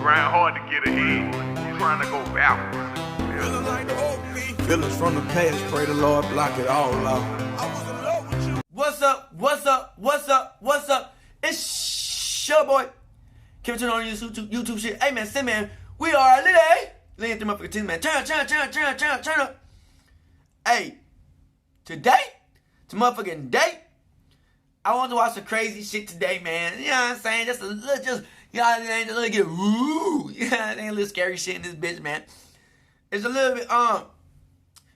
grind hard to get ahead. You trying to go backwards. Feeling like the old me. Feelings from the past, pray the Lord block it all out. I was in love with you. What's up? What's up? What's up? What's up? It's your boy. Kevin turn on YouTube shit. Hey man, say man, we are lit. Laying through motherfucking 10 man. Turn up. Hey, today, it's a motherfucking day. I want to watch some crazy shit today, man. You know what I'm saying? Just a little, you know what I'm saying? Just a little get woo. You know what I'm saying? A little scary shit in this bitch, man. It's a little bit,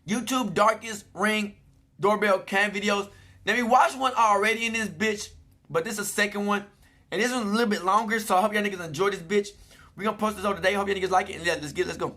YouTube darkest ring doorbell cam videos. Now, we watched one already in this bitch, but this is a second one. And this one's a little bit longer, so I hope y'all niggas enjoy this bitch. We're gonna post this over today. Hope y'all niggas like it. And let's go.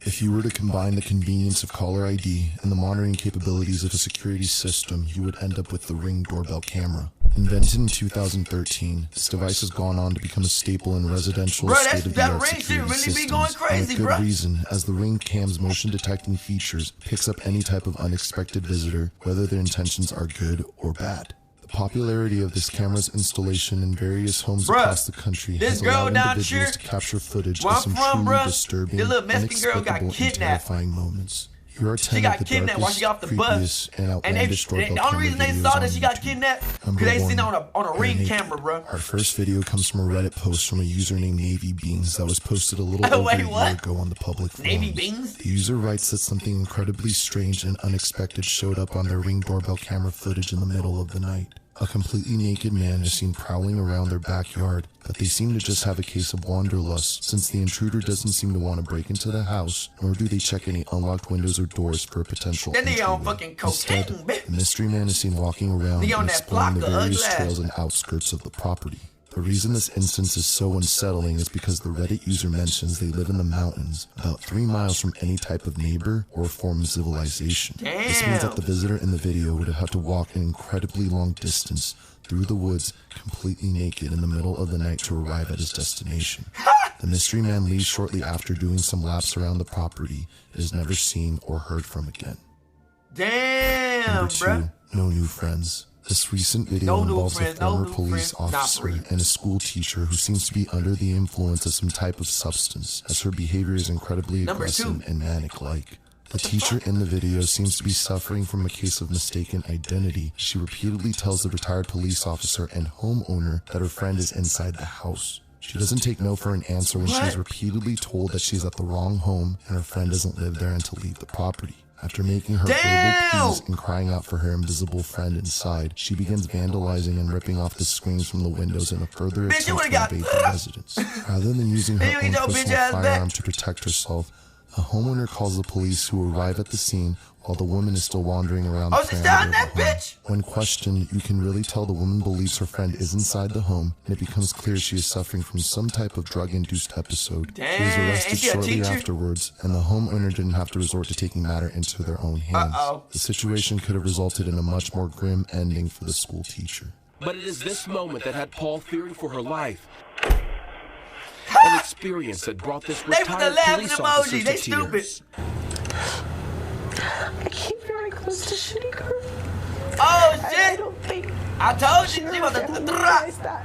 If you were to combine the convenience of caller ID and the monitoring capabilities of a security system, you would end up with the Ring doorbell camera. Invented in 2013, this device has gone on to become a staple in residential state-of-the-art security systems. And with good reason, as the Ring cam's motion detecting features picks up any type of unexpected visitor, whether their intentions are good or bad. The popularity of this camera's installation in various homes across the country has allowed individuals to capture footage of some truly disturbing, inexplicable, and terrifying moments. Here are 10 of the darkest, creepiest, and outlandish doorbell camera videos on she got kidnapped because they seen on a Ring camera, bro. Our first video comes from a Reddit post from a user named Navy Beans that was posted a little over a year ago on the public forums. Navy Beans? The user writes that something incredibly strange and unexpected showed up on their Ring doorbell camera footage in the middle of the night. A completely naked man is seen prowling around their backyard, but they seem to just have a case of wanderlust, since the intruder doesn't seem to want to break into the house, nor do they check any unlocked windows or doors for a potential entryway. Instead, the mystery man is seen walking around and exploring the various trails and outskirts of the property. The reason this instance is so unsettling is because the Reddit user mentions they live in the mountains, about 3 miles from any type of neighbor or form of civilization. Damn. This means that the visitor in the video would have had to walk an incredibly long distance through the woods, completely naked in the middle of the night to arrive at his destination. The mystery man leaves shortly after doing some laps around the property and is never seen or heard from again. Damn, Number 2, no new friends. This recent video involves a former police officer and a school teacher who seems to be under the influence of some type of substance, as her behavior is incredibly aggressive and manic-like. The teacher in the video seems to be suffering from a case of mistaken identity. She repeatedly tells the retired police officer and homeowner that her friend is inside the house. She doesn't take no for an answer when she is repeatedly told that she's at the wrong home and her friend doesn't live there and to leave the property. After making her verbal pleas and crying out for her invisible friend inside, she begins vandalizing and ripping off the screens from the windows in a further attempt to invade the residence. Rather than using her own personal firearm to protect herself, a homeowner calls the police, who arrive at the scene while the woman is still wandering around the perimeter of the home. When questioned, you can really tell the woman believes her friend is inside the home, and it becomes clear she is suffering from some type of drug-induced episode. She was arrested shortly afterwards, and the homeowner didn't have to resort to taking matter into their own hands. The situation could have resulted in a much more grim ending for the school teacher. But it is this moment that had Paul fearing for her life. An experience that brought this retired police officer to tears. I keep very close to shooting her. Oh shit! I don't think I told you she was that.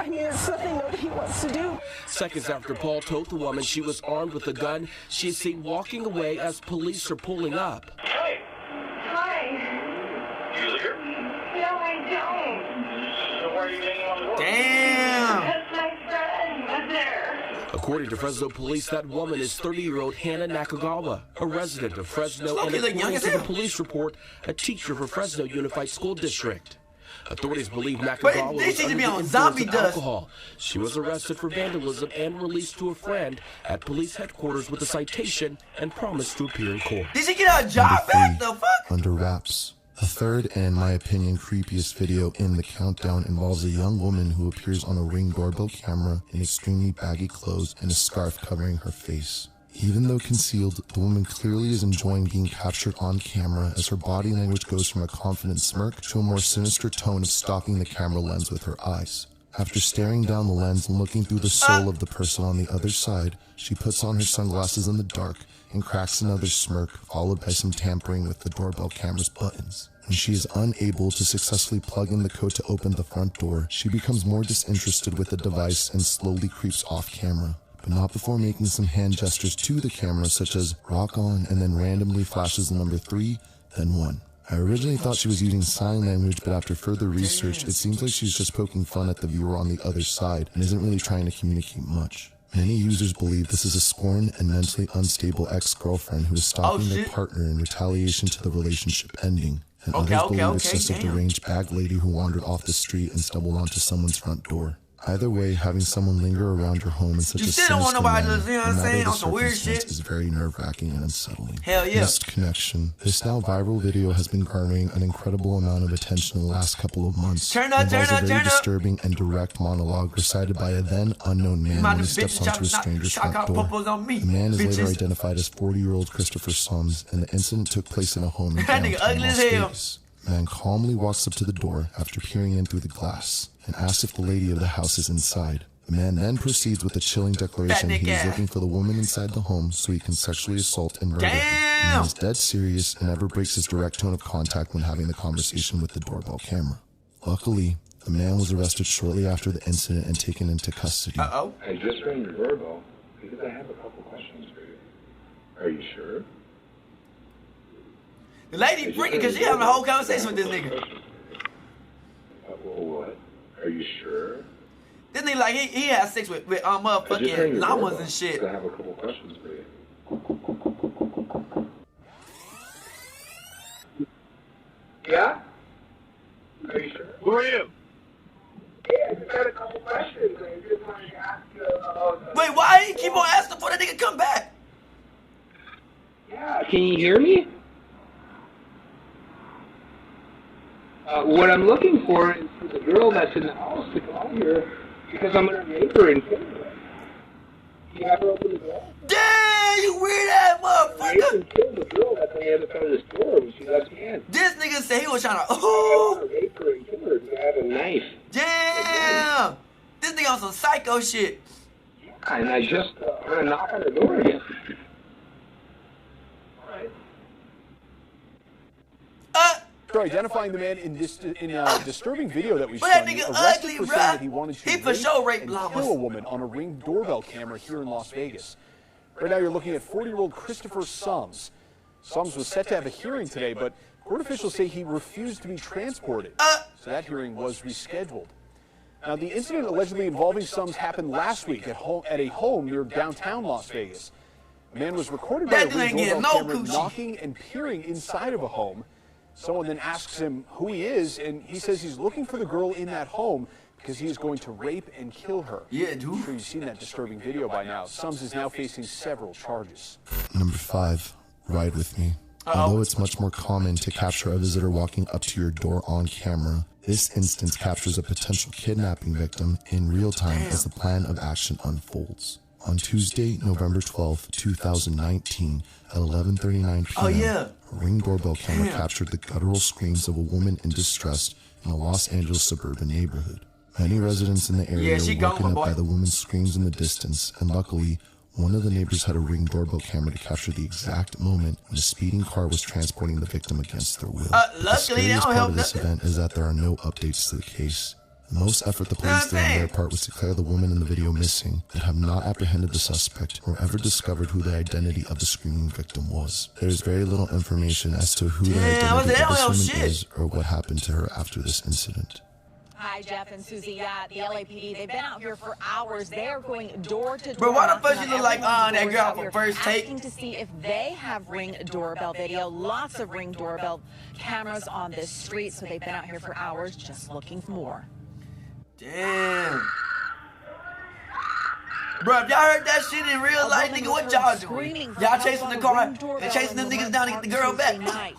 I mean, it's something nobody wants to do. Seconds after Paul told the woman she was armed with a gun, she is seen walking away as police are pulling up. Hi. You live here? No, I don't. So why are you hanging on the door? Damn! Because my friend was there. According to Fresno police, that woman is 30-year-old Hannah Nakagawa, a resident of Fresno, and according to the police report, a teacher for Fresno Unified School District. Authorities believe Nakagawa was under the influence of alcohol. She was arrested for vandalism and released to a friend at police headquarters with a citation and promised to appear in court. Did she get her job back? The fuck? Under wraps. The third and, in my opinion, creepiest video in the countdown involves a young woman who appears on a Ring doorbell camera in extremely baggy clothes and a scarf covering her face. Even though concealed, the woman clearly is enjoying being captured on camera, as her body language goes from a confident smirk to a more sinister tone of stalking the camera lens with her eyes. After staring down the lens and looking through the soul of the person on the other side, she puts on her sunglasses in the dark and cracks another smirk, followed by some tampering with the doorbell camera's buttons. When she is unable to successfully plug in the code to open the front door, she becomes more disinterested with the device and slowly creeps off camera. But not before making some hand gestures to the camera, such as rock on, and then randomly flashes the number 3, then 1. I originally thought she was using sign language, but after further research, it seems like she's just poking fun at the viewer on the other side and isn't really trying to communicate much. Many users believe this is a scorned and mentally unstable ex-girlfriend who is stalking their partner in retaliation to the relationship ending. And others believe it's just a deranged bag lady who wandered off the street and stumbled onto someone's front door. Either way, having someone linger around your home in such a sinister manner, no matter the circumstance, is very nerve-wracking and unsettling. Hell yeah. Missed connection. This now viral video has been garnering an incredible amount of attention in the last couple of months. It involves a very disturbing and direct monologue recited by a then unknown man when he steps onto a stranger's front door. The man is later identified as 40-year-old Christopher Sums, and the incident took place in a home in downtown Las Vegas. The man calmly walks up to the door after peering in through the glass and asks if the lady of the house is inside. The man then proceeds with a chilling declaration he is looking for the woman inside the home so he can sexually assault and murder her. The man is dead serious and never breaks his direct tone of contact when having the conversation with the doorbell camera. Luckily, the man was arrested shortly after the incident and taken into custody. I just rang your doorbell because I have a couple questions for you. Are you sure? The lady freaking because she having a whole conversation with this nigga. What? Are you sure? This nigga like he has sex with motherfucking llamas and shit. I have a couple questions for you. Yeah? Are you sure? Who are you? Yeah, I just had a couple questions. I just wanted to ask you about... Wait, why he keep on asking for that nigga come back? Yeah, can you hear me? What I'm looking for is for the girl that's in the house to come here because I'm going to rape her and kill her. You have her open the door? Damn, you weird ass motherfucker! Rape and kill the girl that's on the other side of the store when she lets me in. This nigga said he was trying to. I want to rape her and kill her because I have a knife. Damn! This nigga on some psycho shit. And I just heard a knock on the door again. After identifying the man in a disturbing video that we saw, that nigga ugly, for bruh. saying that he wanted to He for sure raped and llamas. kill a woman on a Ring doorbell camera here in Las Vegas. Right now, you're looking at 40-year-old Christopher Sums. Sums was set to have a hearing today, but court officials say he refused to be transported, so that hearing was rescheduled. Now, the incident allegedly involving Sums happened last week at a home near downtown Las Vegas. A man was recorded by a Ring doorbell camera knocking and peering inside of a home. Someone then asks him who he is, and he says he's looking for the girl in that home because he is going to rape and kill her. Yeah, dude. I'm sure you've seen that disturbing video by now. Sums is now facing several charges. Number 5, ride with me. Although it's much more common to capture a visitor walking up to your door on camera, this instance captures a potential kidnapping victim in real time as the plan of action unfolds. On Tuesday, November 12, 2019, at 11:39 p.m., a Ring doorbell camera captured the guttural screams of a woman in distress in a Los Angeles suburban neighborhood. Many residents in the area were woken up by the woman's screams in the distance, and luckily, one of the neighbors had a Ring doorbell camera to capture the exact moment when a speeding car was transporting the victim against their will. The scariest part of this event is that there are no updates to the case. The most effort the police did on their part was to declare the woman in the video missing, but have not apprehended the suspect or ever discovered who the identity of the screaming victim was. There is very little information as to who the identity of this woman is or what happened to her after this incident. Hi, Jeff and Susie. Yeah, the LAPD, they've been out here for hours. They're going door to door. Bro, why the fuck you look like that girl from First Take? Asking to see if they have Ring doorbell video. Lots of Ring doorbell cameras on this street, so they've been out here for hours just looking for more. Damn. Bro, if y'all heard that shit in real life, nigga, what y'all doing? Y'all chasing the car and chasing them niggas down to get the girl back.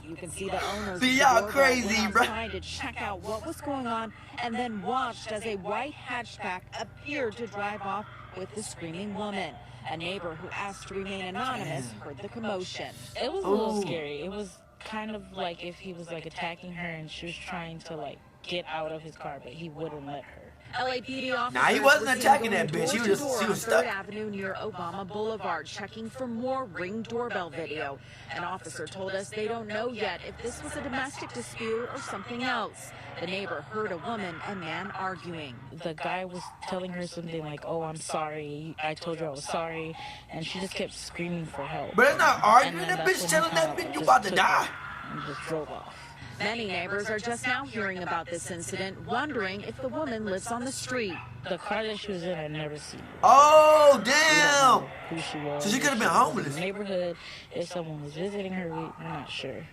You can see the owners. See, y'all crazy, bro. Trying to check out what was going on and then watched as a white hatchback appeared to drive off with the screaming woman. A neighbor who asked to remain anonymous heard the commotion. It was a little scary. It was kind of like if he was like attacking her and she was trying to like get out of his car, but he wouldn't let her. LAPD officers Nah, he wasn't were seen attacking going that bitch. He door was to just- door he on was 3rd stuck. Avenue near Obama Boulevard, checking for more Ring doorbell video. An officer told us they don't know yet if this was a domestic dispute or something else. The neighbor heard a woman and man arguing. The guy was telling her something like, "Oh, I'm sorry. I told you I was sorry," and she just kept screaming for help. But it's not arguing. And That then that's bitch when telling he that kind of bitch you just about to took die. her and just drove off. Many neighbors are just now hearing about this incident, wondering if the woman lives on the street. The car that she was in, I'd never seen. Oh, We damn. don't know who she was. So she if could have been was in homeless. the neighborhood, if someone was visiting her, we're not sure.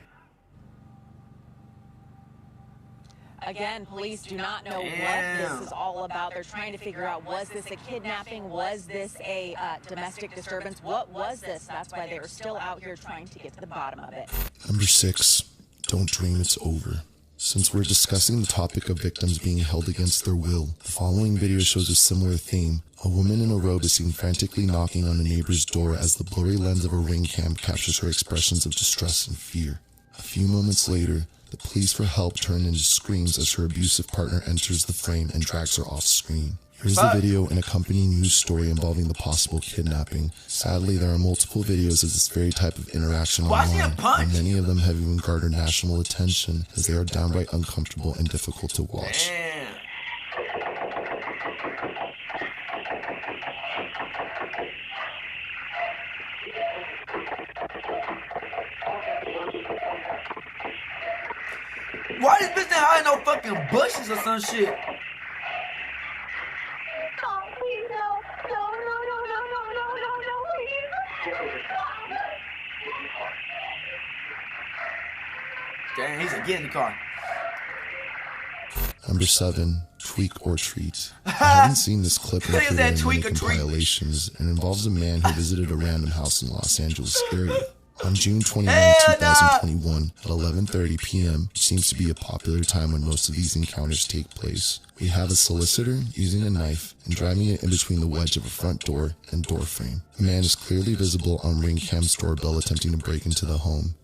Again, police do not know what Damn. this is all about. They're trying to figure out, was this a kidnapping? Was this a domestic disturbance? What was this? That's why they are still out here trying to get to the bottom of it. Number 6, don't dream it's over. Since we're discussing the topic of victims being held against their will, the following video shows a similar theme. A woman in a robe is seen frantically knocking on a neighbor's door as the blurry lens of a ring cam captures her expressions of distress and fear. A few moments later, the pleas for help turn into screams as her abusive partner enters the frame and drags her off screen. Here's the video and accompanying news story involving the possible kidnapping. Sadly, there are multiple videos of this very type of interaction online, and many of them have even garnered national attention as they are downright uncomfortable and difficult to watch. Damn. Why this bitch not hiding no fucking bushes or some shit? Damn, he's again in the car. Number 7, tweak or treat. I haven't seen this clip in Look at that many tweak or treat. compilations and involves a man who visited a random house in Los Angeles area. On June 29, Hell 2021, at 11:30 p.m., which seems to be a popular time when most of these encounters take place, we have a solicitor using a knife and driving it in between the wedge of a front door and door frame. The man is clearly visible on Ring Cam's doorbell attempting to break into the home.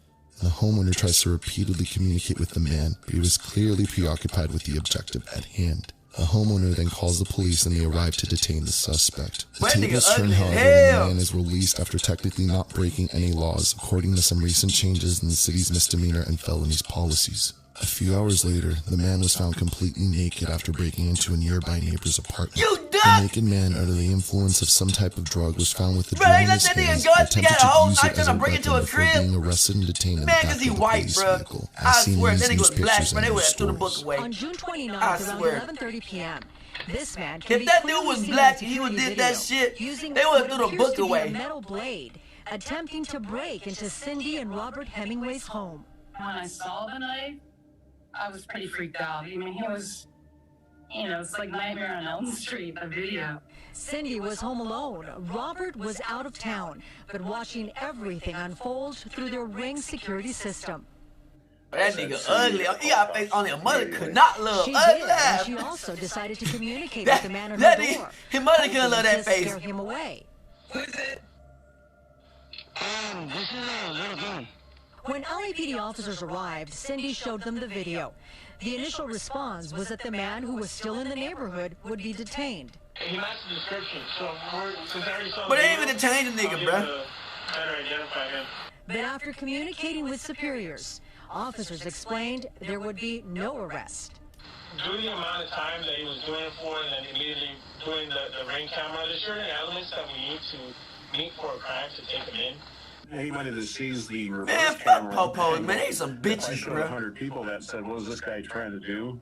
The homeowner tries to repeatedly communicate with the man, but he was clearly preoccupied with the objective at hand. The homeowner then calls the police and they arrive to detain the suspect. The tables turn, however, when the man is released after technically not breaking any laws, according to some recent changes in the city's misdemeanor and felonies policies. A few hours later, the man was found completely naked after breaking into a nearby neighbor's apartment. The naked man, under the influence of some type of drug, was found with the drug in his hands and attempted to use it as a weapon before being arrested and detained in the back of the police vehicle, as seen in these news pictures and news stories. On June 29th, around 11:30 p.m., this man can if that dude was black and he would did that shit, they would have threw the book away. A metal blade, attempting to break into Cindy and Robert Hemingway's home. When I saw the knife, I was pretty freaked out. I mean, he was, you know, it's like Nightmare on Elm Street, the video. Cindy was home alone. Robert was out of town, but watching everything unfold through their Ring security system. That nigga ugly. He got a face on it. Mother could not love She ugly did, ass. and she also decided to communicate with the man on her door. His mother couldn't hoping love that to face. scare him away. When LAPD officers arrived, Cindy showed them the video. The initial response was that the man who was still in the neighborhood would be detained. He matched the description, so since I already saw But they ain't even detained the nigga, bruh. Better identify him. But after communicating with superiors, officers explained there would be no arrest. Due to the amount of time that he was doing it for and then immediately doing the ring camera, there's certain elements that we need to meet for a crime to take him in. He might have seized the reverse Man, camera. fuck Popos, man. They some bitches, I showed bro. 100 people that said, what is this guy trying to do?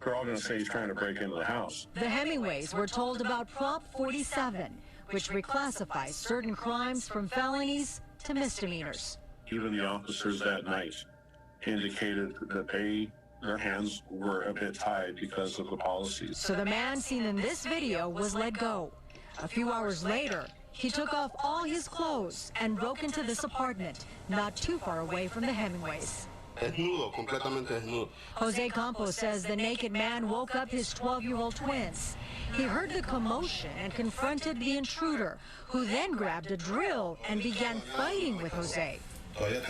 They're all going to say he's trying to break into the house. The Hemingways were told about Prop 47, which reclassifies certain crimes from felonies to misdemeanors. Even the officers that night indicated that their hands were a bit tied because of the policies. So the man seen in this video was let go. A few hours later, he took off all his clothes and broke into this apartment, not too far away from the Hemingways. Desnudo, completamente desnudo. Jose Campos says the naked man woke up his 12-year-old twins. He heard the commotion and confronted the intruder, who then grabbed a drill and began fighting with Jose. And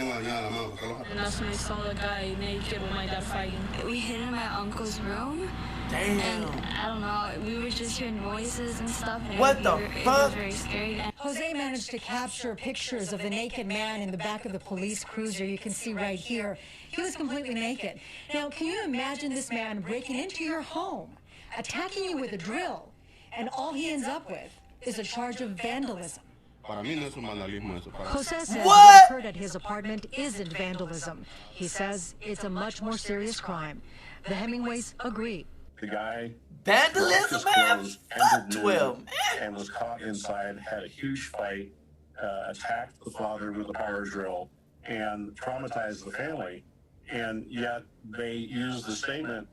that's when I saw the guy naked with my dad fighting. We hid in my uncle's room, Damn. And I don't know, we were just hearing voices and stuff. And What the it fuck? was very scary. Jose managed to capture pictures of the naked man in the back of the police cruiser. You can see right here. He was completely naked. Now, can you imagine this man breaking into your home, attacking you with a drill, and all he ends up with is a charge of vandalism? Jose says what occurred at his apartment isn't vandalism. He says it's a much more serious crime. The Hemingways agree. The guy vandalism, man, fuck 12, and was caught inside, had a huge fight, attacked the father with a power drill, and traumatized the family. And yet they used the statement,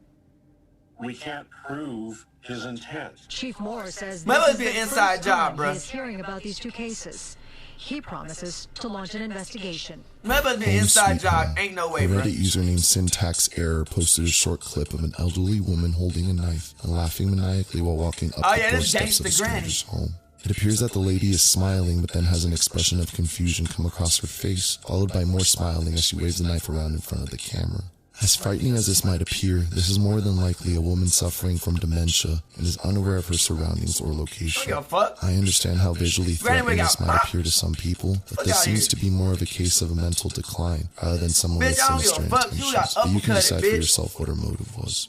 "We can't prove his intent." Chief Moore says that must this be is an the inside first job, time bro. he is hearing about these two cases. He promises to launch an investigation. That must be an inside job. Ain't no way, a bro. Reddit user named Syntax Error posted a short clip of an elderly woman holding a knife and laughing maniacally while walking up the doorsteps of a stranger's home. It appears that the lady is smiling, but then has an expression of confusion come across her face, followed by more smiling as she waves the knife around in front of the camera. As frightening as this might appear, this is more than likely a woman suffering from dementia and is unaware of her surroundings or location. I understand how visually threatening this might appear to some people, but this seems to be more of a case of a mental decline rather than someone with sinister intentions. But you can decide for yourself what her motive was.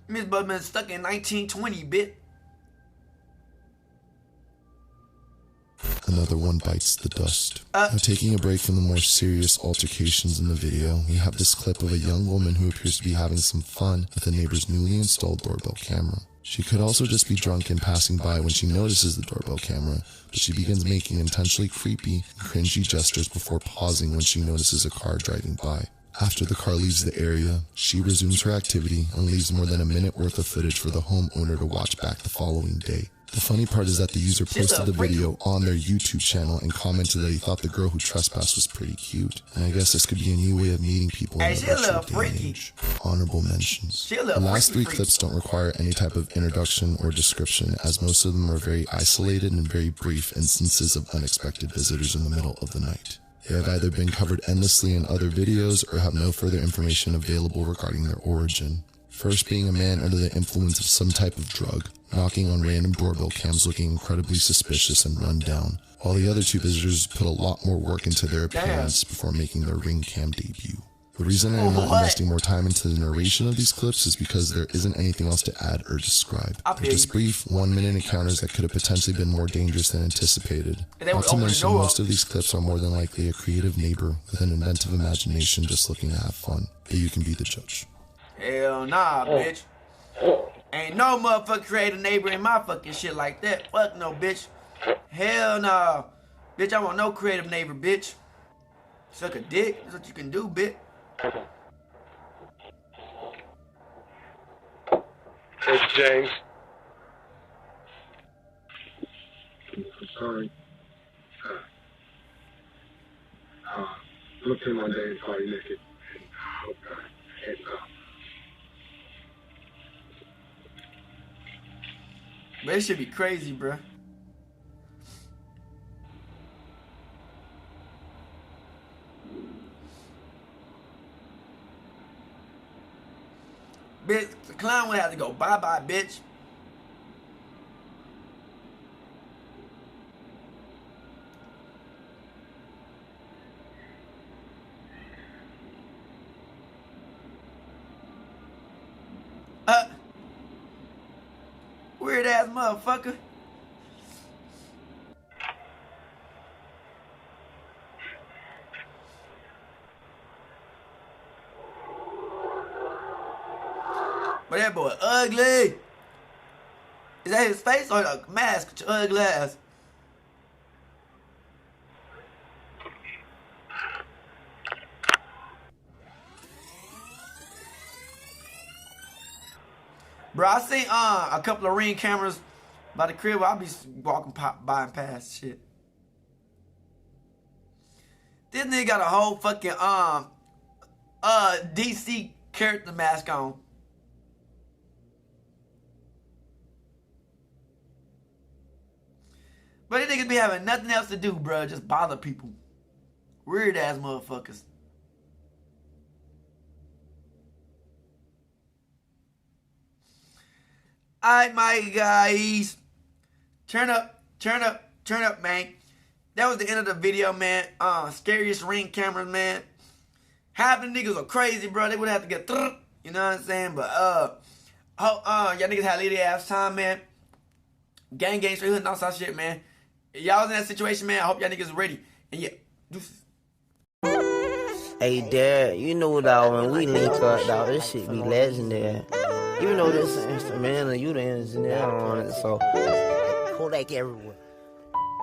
Miss Budman stuck in 1920, bitch. Another one bites the dust. Now, taking a break from the more serious altercations in the video, we have this clip of a young woman who appears to be having some fun with a neighbor's newly installed doorbell camera. She could also just be drunk and passing by when she notices the doorbell camera, but she begins making intentionally creepy and cringy gestures before pausing when she notices a car driving by. After the car leaves the area, she resumes her activity and leaves more than a minute worth of footage for the homeowner to watch back the following day. The funny part is that the user posted the video on their YouTube channel and commented that he thought the girl who trespassed was pretty cute. And I guess this could be a new way of meeting people in the virtual day and age. Honorable mentions. The last three clips don't require any type of introduction or description, as most of them are very isolated and very brief instances of unexpected visitors in the middle of the night. They have either been covered endlessly in other videos or have no further information available regarding their origin. First being a man under the influence of some type of drug, knocking on random doorbell cams looking incredibly suspicious and run down, while the other two visitors put a lot more work into their appearance before making their ring cam debut. The reason I am not investing more time into the narration of these clips is because there isn't anything else to add or describe. They're just brief, 1-minute encounters that could have potentially been more dangerous than anticipated. Not to mention, most of these clips are more than likely a creative neighbor with an inventive imagination just looking to have fun. But you can be the judge. Hell nah, bitch. Ain't no motherfucking creative neighbor in my fucking shit like that. Fuck no, bitch. Hell nah. Bitch, I want no creative neighbor, bitch. Suck a dick. That's what you can do, bitch. It's James. I'm sorry. Looked in one day and caught you naked. And, But it should be crazy, bruh. Bitch, the clown would have to go bye-bye, bitch. Weird ass motherfucker. But that boy ugly. Is that his face or a mask with your ugly ass? Bro, I seen a couple of Ring cameras by the crib where I be walking by and past shit. This nigga got a whole fucking DC character mask on. But these niggas be having nothing else to do, bro. Just bother people. Weird ass motherfuckers. Alright, my guys. Turn up, man. That was the end of the video, man. Scariest Ring cameras, man. Half the niggas are crazy, bro. They would have to get, you know what I'm saying? But, y'all niggas had a little ass time, man. Gang, straight hood, and all that shit, man. If y'all was in that situation, man, I hope y'all niggas ready. And yeah, deuces. Hey, Dad, you know, dog, when we link up, dog, this shit be legendary. You know this instrumental, you the engineer on it, so Kodak everywhere.